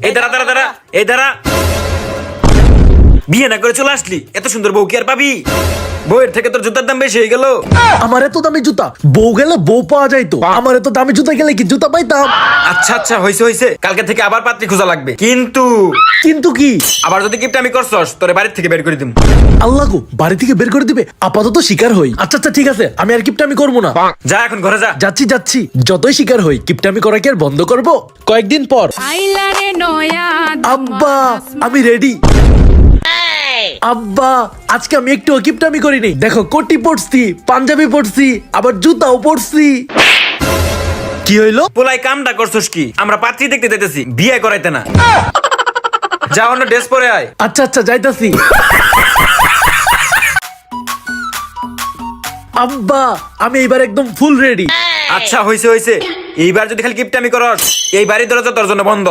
এই দাঁড়া দাঁড়া দাঁড়া, এই দাঁড়া। বিয়ে না করে চলে আসলি, এত সুন্দর বউ কি আর পাবি? বউয়ের থেকে তোর জুতার দাম বেশি হয়ে গেল। আমার এত দামি জুতা বউ গেলে বউ পাওয়া যাইতো, আমার এত দামি জুতা গেলে কি জুতা পাইতাম? আচ্ছা আচ্ছা, হয়েছে হয়েছে, কালকে থেকে আবার পাত্রী খোঁজা লাগবে। কিন্তু কিন্তু কি? আবার যদি কিপটা আমি করছস, তোরে বাড়ির থেকে বের করে দিম। আল্লাহ গো, বাড়ি থেকে বের করে দিবে? আপাতত শিকার হই। আচ্ছা আচ্ছা ঠিক আছে, আমি আর কিপটামি করবো না। যা এখন ঘরে যা। যাচ্ছি যাচ্ছি, যতই শিকার হই কিপটামি করা কি আর বন্ধ করবো? কয়েকদিন পর। আব্বা আমি রেডি। আব্বা আজকে আমি একটু কিপটামি করিনি, দেখো কোটি পড়ছি, পাঞ্জাবি পড়ছি, আবার জুতাও পড়ছি। কি হইলো? পোলাই কামটা করছস কি? আমরা পাত্রী দেখতে যাইতেছি, বিয়ে করাইতে না। যা অন্য ড্রেস পরে আয়। আচ্ছা আচ্ছা যাইতাছি। আব্বা আমি এইবার একদম ফুল রেডি। আচ্ছা হয়েছে হয়েছে, এইবার যদি খালি কিপটা আমি করস, এই বাড়ির দরজা তোর জন্য বন্ধ।